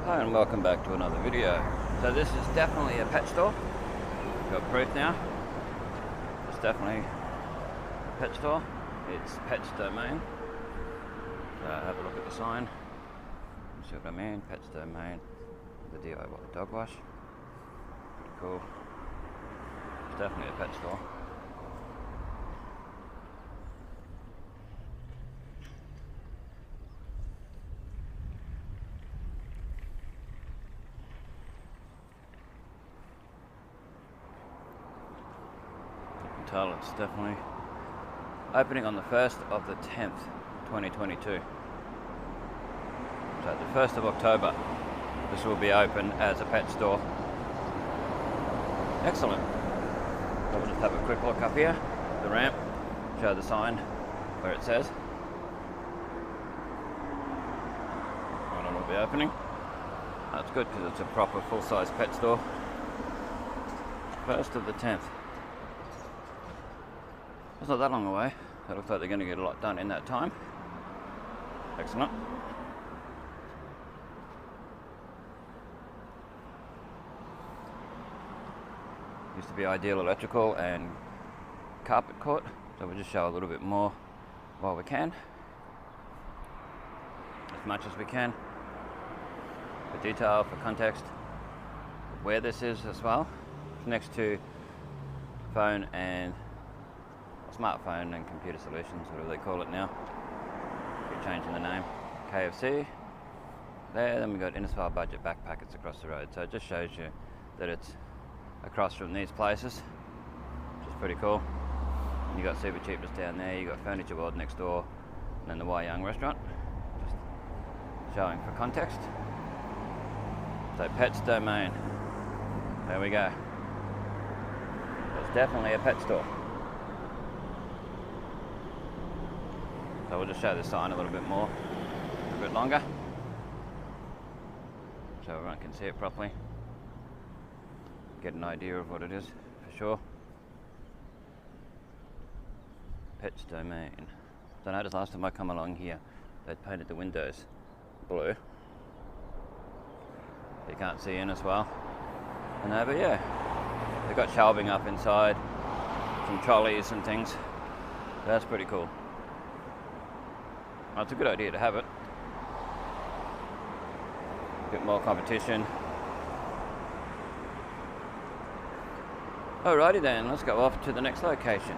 Hi and welcome back to another video. So this is definitely a pet store. Got proof now. It's definitely a pet store. It's Pets Domain. Have a look at the sign. See what I mean? Pets Domain. The DIY dog wash. Pretty cool. It's definitely a pet store. Tell it's definitely opening on the 1st of the 10th 2022, so the 1st of October this will be open as a pet store. Excellent. So we'll just have a quick look up here, the ramp, show the sign where it says when it will be opening. That's good because it's a proper full-size pet store. 1st of the 10th. It's not that long away. It looks like they're going to get a lot done in that time. Excellent. Used to be Ideal Electrical and Carpet Court, so we'll just show a little bit more while we can. As much as we can. For detail, for context, where this is as well. It's next to phone and smartphone and computer solutions, whatever they call it now. Keep changing the name. KFC. There, then we got Innisfail Budget Backpackers across the road. So it just shows you that it's across from these places, which is pretty cool. You got Super Cheap just down there. You got Furniture World next door, and then the Y Young restaurant. Just showing for context. So Pets Domain. There we go. It's definitely a pet store. So we'll just show the sign a little bit more, a bit longer, so everyone can see it properly, get an idea of what it is for sure. Pets Domain. So I noticed last time I come along here, they'd painted the windows blue. You can't see in as well. And but yeah, they've got shelving up inside, some trolleys and things. That's pretty cool. Well, it's a good idea to have it. A bit more competition. Alrighty then, let's go off to the next location.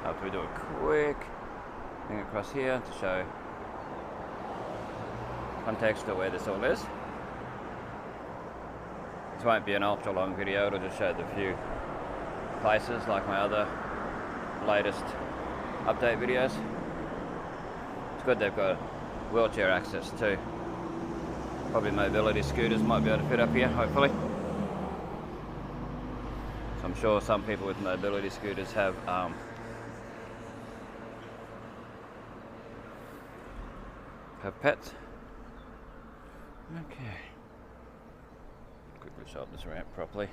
After we do a quick thing across here to show context of where this all is. This won't be an ultra long video, it'll just show the few places like my other latest update videos. It's good they've got wheelchair access too. Probably mobility scooters might be able to fit up here, hopefully. So I'm sure some people with mobility scooters have pets. Okay. Quickly show up this ramp properly.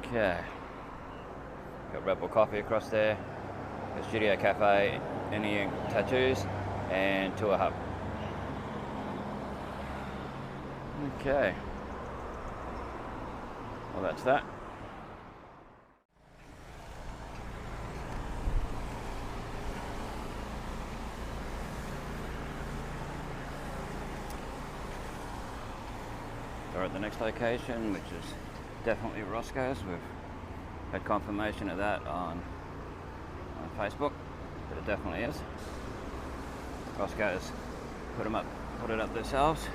Okay, got Rebel Coffee across there, the Studio Cafe, Any Tattoos, and Tour Hub. Okay, well that's that. We're at the next location, which is definitely Roscoe's. We've had confirmation of that on Facebook, but it definitely is. Roscoe's put it up themselves.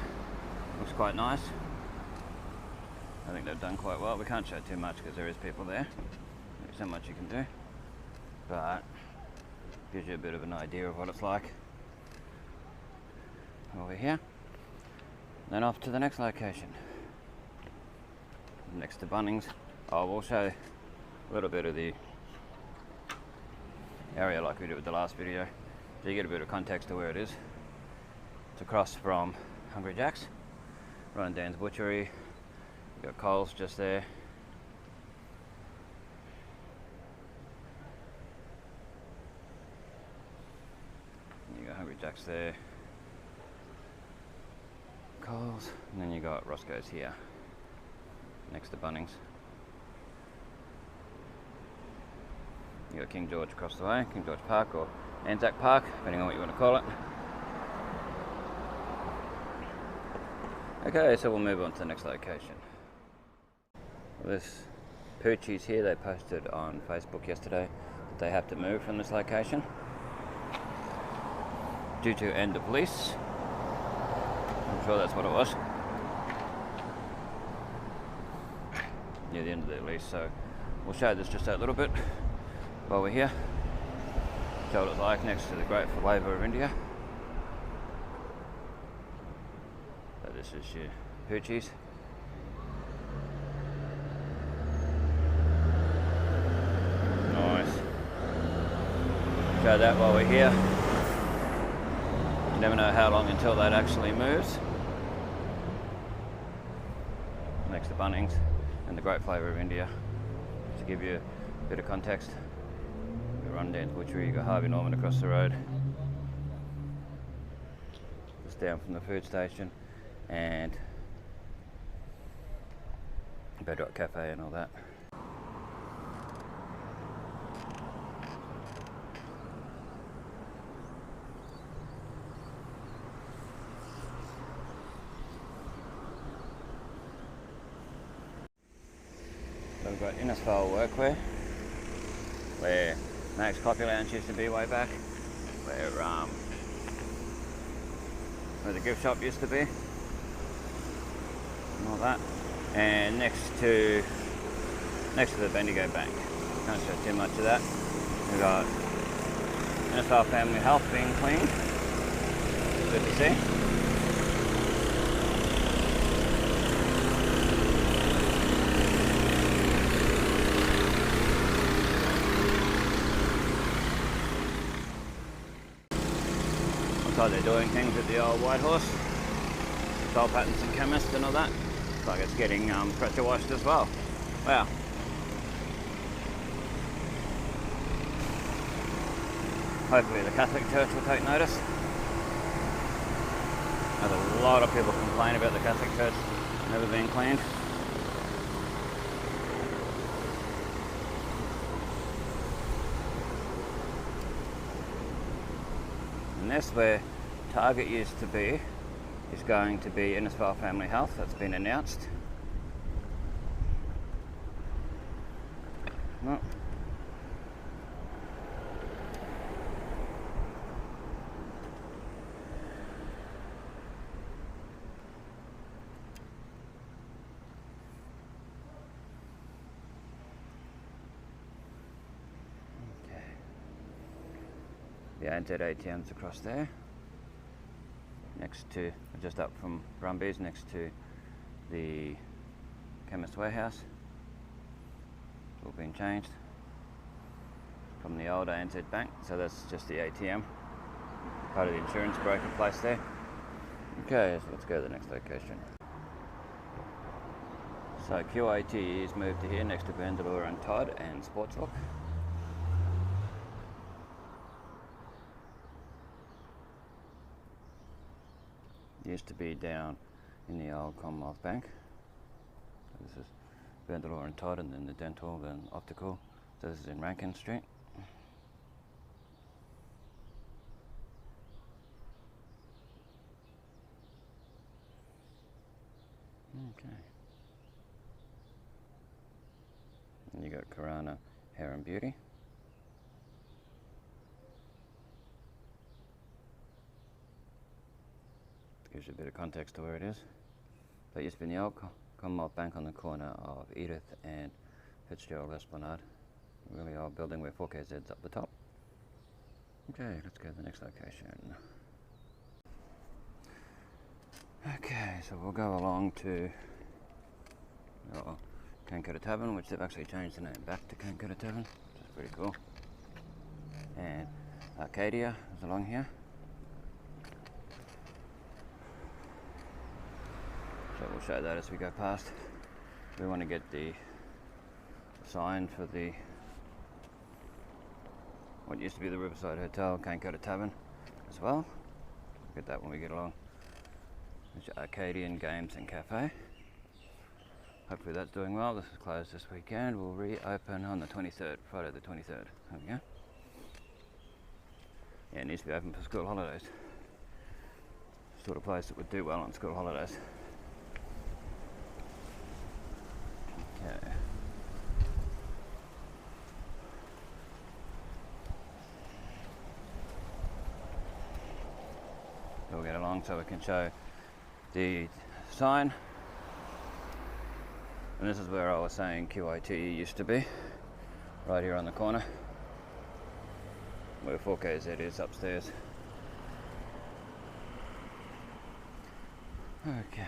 Looks quite nice. I think they've done quite well. We can't show too much because there is people there. There's so much you can do, but gives you a bit of an idea of what it's like over here. Then off to the next location. Next to Bunnings. We'll show a little bit of the area like we did with the last video, so you get a bit of context to where it is. It's across from Hungry Jack's, Ron and Dan's Butchery. You got Coles just there. Jack's there. Coles, and then you got Roscoe's here, next to Bunnings. You got King George across the way, King George Park or Anzac Park, depending on what you want to call it. Okay, so we'll move on to the next location. This Poochie's here, they posted on Facebook yesterday that they have to move from this location due to end of lease. I'm sure that's what it was. Yeah, the end of their lease, so we'll show this just a little bit while we're here. Show what it's like next to the great flavour of India. So this is your Poochie's. Nice. Show that while we're here. You never know how long until that actually moves. Next to Bunnings and the great flavour of India. To give you a bit of context, you run down to Butchery, you got Harvey Norman across the road. Just down from the food station and Bluebird Cafe and all that. So we've got Innisfail Workwear, where Max Coffee Lounge used to be way back, where the gift shop used to be, and all that. And next to the Bendigo Bank. Can't show too much of that. We've got Innisfail Family Health being cleaned. Good to see. Looks like they're doing things at the old White Horse. Sol Pattinson Chemist and all that. Looks like it's getting pressure washed as well. Wow. Hopefully the Catholic Church will take notice. There's a lot of people complain about the Catholic Church never being cleaned. And this, where Target used to be, is going to be Innisfail Family Health. That's been announced. No. The ANZ ATM's across there, next to, just up from Brumbies, next to the Chemist Warehouse. It's all been changed from the old ANZ Bank, so that's just the ATM, part of the insurance broker place there. Okay, so let's go to the next location. So QAT is moved to here, next to Vandeleur and Todd and Sportswalk. Used to be down in the old Commonwealth Bank. So this is Vandeleur and Todd, and then the dental, then optical. So this is in Rankin Street. Okay. And you got Karana Hair and Beauty. Gives you a bit of context to where it is. That used to be in the old Commonwealth Bank on the corner of Edith and Fitzgerald Esplanade. A really old building where 4KZ's up the top. Okay, let's go to the next location. Okay, so we'll go along to Kankota Tavern, which they've actually changed the name back to Kankota Tavern, which is pretty cool. And Arcadia is along here. So we'll show that as we go past. We want to get the sign for the what used to be the Riverside Hotel, Kankota Tavern as well. Get that when we get along. There's your Arcadian Games and Cafe. Hopefully that's doing well. This is closed this weekend. We'll reopen on the 23rd, Friday the 23rd. There we go. Yeah, it needs to be open for school holidays. Sort of place that would do well on school holidays. Okay. We'll get along so we can show the sign. And this is where I was saying QITE used to be, right here on the corner, where 4KZ is upstairs. Okay.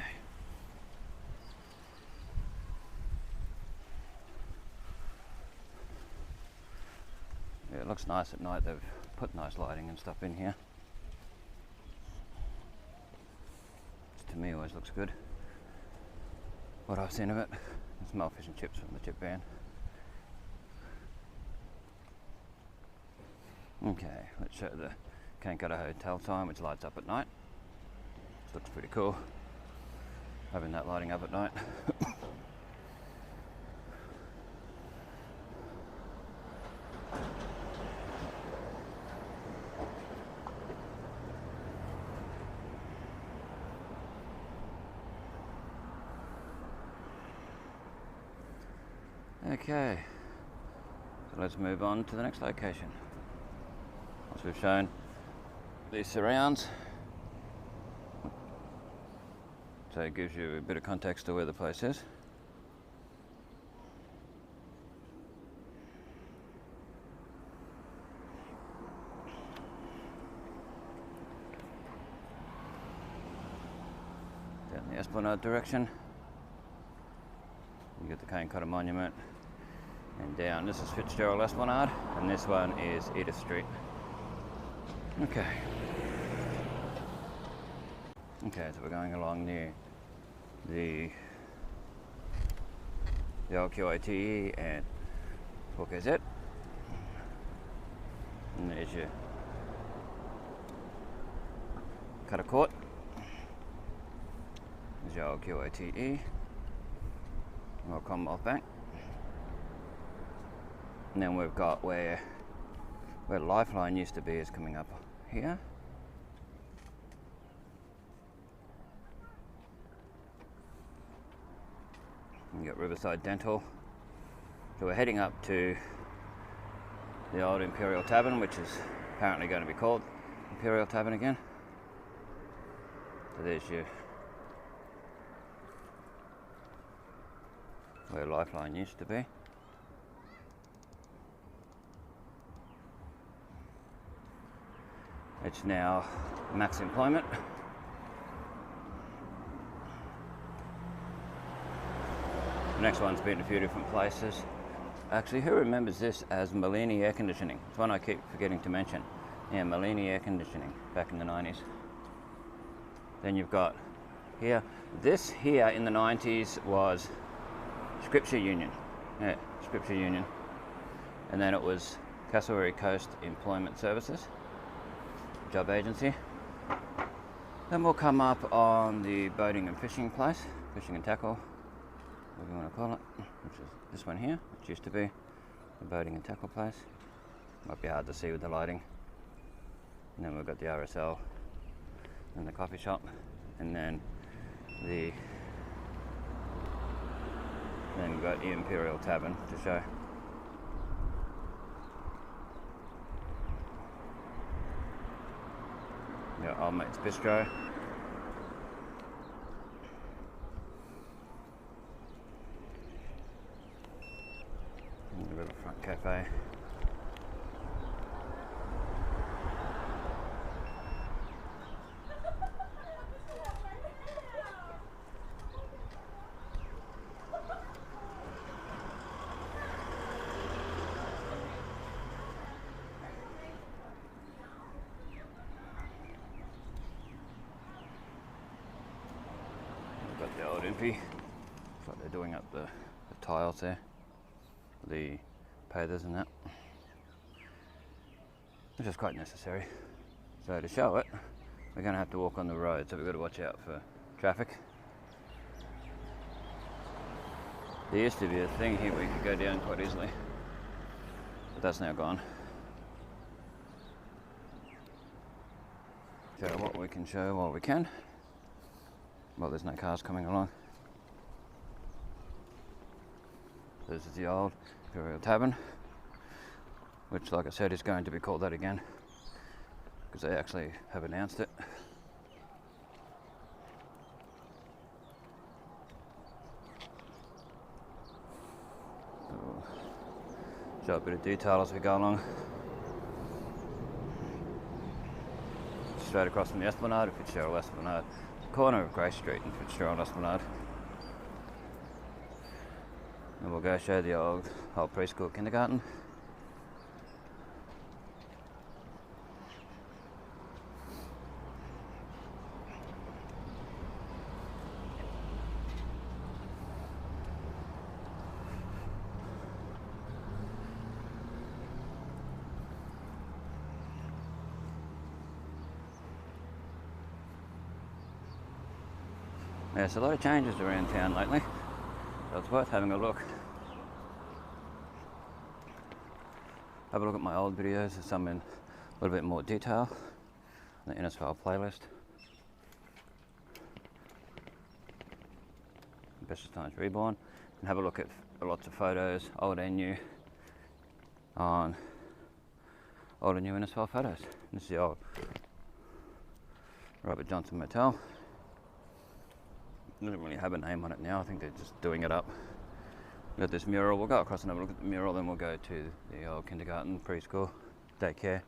Yeah, it looks nice at night. They've put nice lighting and stuff in here. Which to me always looks good. What I've seen of it. I smell fish and chips from the chip van. Okay, let's show the Kankata Hotel sign, which lights up at night. This looks pretty cool, having that lighting up at night. Okay, so let's move on to the next location. Once we've shown these surrounds, so it gives you a bit of context to where the place is. Down the Esplanade direction, you get the Kankata Monument. And down, this is Fitzgerald Esplanade, and this one is Edith Street. Okay. Okay, so we're going along near the old QITE and 4KZ. And there's your Cutter Court. There's your old QITE. Or Commonwealth Bank. And then we've got where Lifeline used to be is coming up here. You got Riverside Dental. So we're heading up to the old Imperial Tavern, which is apparently going to be called Imperial Tavern again. So there's your where Lifeline used to be. It's now max employment. The next one's been a few different places. Actually, who remembers this as Malini Air Conditioning? It's one I keep forgetting to mention. Yeah, Malini Air Conditioning back in the 90s. Then you've got here, this here in the 90s was Scripture Union. Yeah, Scripture Union. And then it was Cassowary Coast Employment Services, job agency. Then we'll come up on the boating and fishing place, fishing and tackle, whatever you want to call it, which is this one here, which used to be the boating and tackle place. Might be hard to see with the lighting. And then we've got the RSL and the coffee shop, and then we've got the Imperial Tavern to show. Yeah, Old Mate's Bistro. And the Riverfront Cafe. The old Impy. Looks like they're doing up the tiles there, the pathers and that, which is quite necessary. So to show it, we're going to have to walk on the road, so we've got to watch out for traffic. There used to be a thing here where you could go down quite easily, but that's now gone. Show what we can show while we can. Well, there's no cars coming along. This is the old Imperial Tavern, which, like I said, is going to be called that again, because they actually have announced it. So, show a bit of detail as we go along. Straight across from the Esplanade, Fitzgerald Esplanade, corner of Grey Street and Fitzgerald Esplanade. And we'll go show the old preschool kindergarten. There's a lot of changes around town lately, so it's worth having a look. Have a look at my old videos, there's some in a little bit more detail on the Innisfail playlist. Bestestimes Reborn, and have a look at lots of photos, old and new, on old and new Innisfail photos. This is the old Robert Johnson Motel. It doesn't really have a name on it now, I think they're just doing it up. We've got this mural, we'll go across and have a look at the mural, then we'll go to the old kindergarten, preschool, daycare.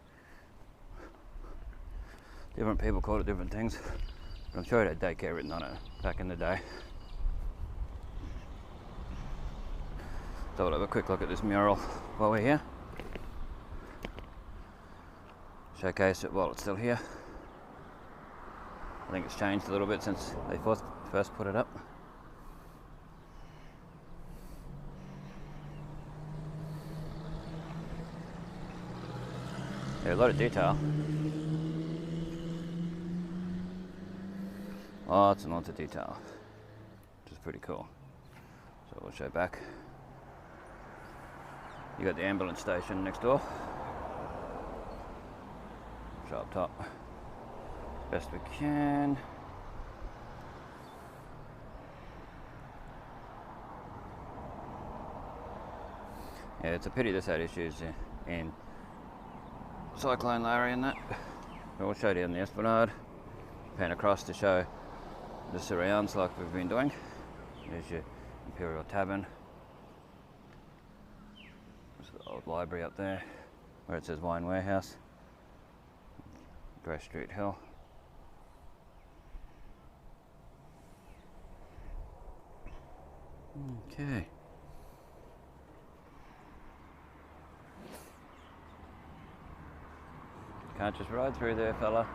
Different people call it different things, but I'm sure it had daycare written on it back in the day. So we'll have a quick look at this mural while we're here. Showcase it while it's still here. I think it's changed a little bit since they first put it up. Yeah, a lot of detail. Lots and lots of detail, which is pretty cool. So we'll show back. You got the ambulance station next door. Show up top best we can. Yeah, it's a pity this had issues in Cyclone Larry and that. But we'll show down the Esplanade, pan across to show the surrounds like we've been doing. There's your Imperial Tavern. There's the old library up there where it says Wine Warehouse. Grey Street Hill. Okay. Can't just ride through there, fella.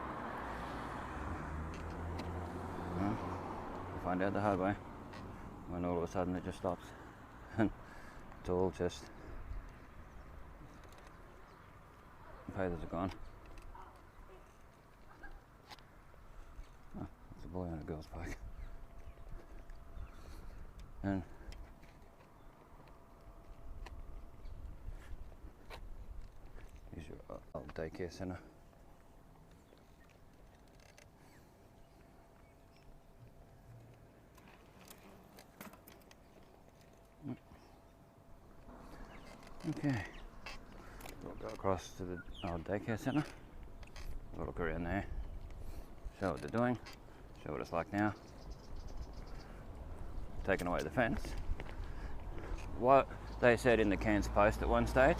Well, we'll find out the hard way when all of a sudden it just stops and it's all just the pavers are gone. Oh, there's a boy on a girl's bike. And here's your old daycare centre. Okay, we'll go across to the old daycare centre. We'll look around there, show what they're doing, show what it's like now. Taken away the fence. What they said in the Cairns Post at one stage,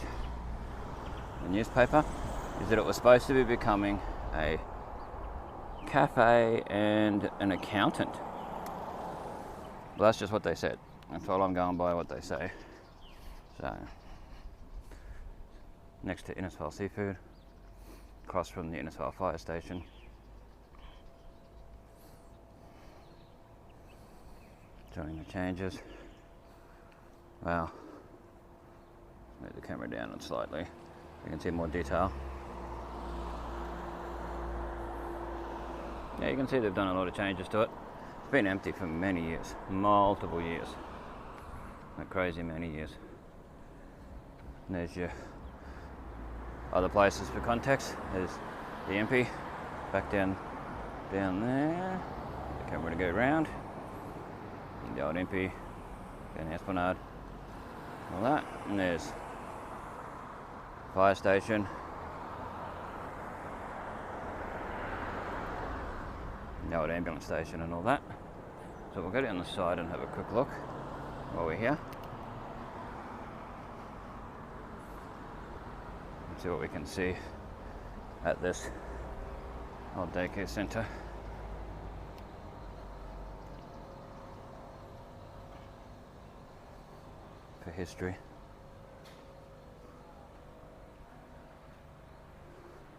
the newspaper, is that it was supposed to be becoming a cafe and an accountant. Well, that's just what they said. That's all I'm going by, what they say. So, next to Innisfail Seafood, across from the Innisfail Fire Station. Showing the changes. Wow. Move the camera down slightly. You can see more detail. Yeah, you can see they've done a lot of changes to it. It's been empty for many years, multiple years, like crazy many years. And there's your other places for context. There's the MP, back down there. The camera to go round. And the old MP, down the Esplanade, all that. And there's fire station. The old ambulance station and all that. So we'll go down the side and have a quick look while we're here. And see what we can see at this old daycare centre. For history.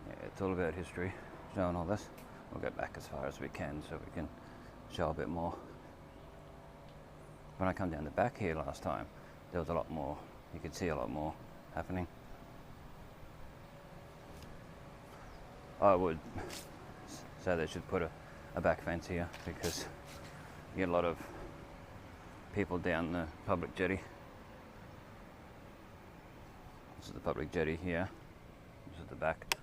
Yeah, it's all about history, showing all this. We'll go back as far as we can so we can show a bit more. When I come down the back here last time, there was a lot more, you could see a lot more happening. I would say they should put a back fence here because you get a lot of people down the public jetty. This is the public jetty here. This is the back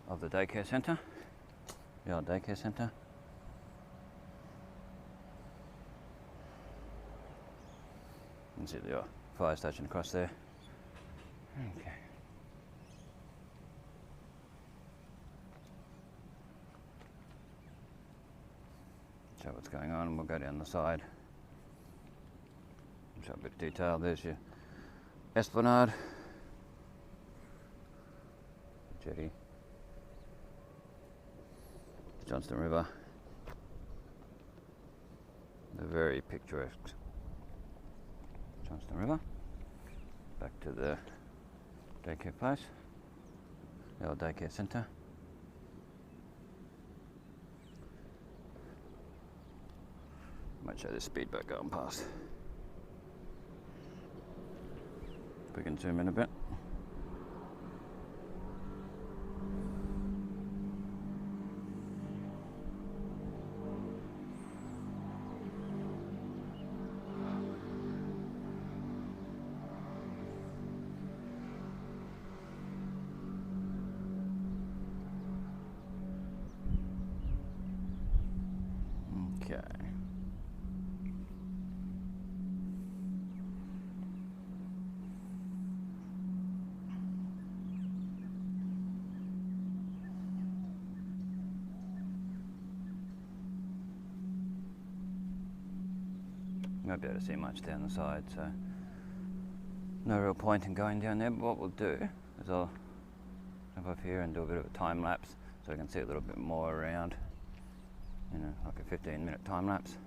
of the daycare centre. The old daycare centre. You can see the fire station across there. Okay. Show what's going on, and we'll go down the side. Show a bit of detail. There's your Esplanade. Jetty. Johnston River. The very picturesque Johnston River. Back to the daycare place. The old daycare centre. Might show this speedboat going past. We can zoom in a bit. Okay. Won't be able to see much down the side, so no real point in going down there. But what we'll do is I'll jump up here and do a bit of a time lapse so I can see a little bit more around, you know, like a 15-minute time lapse.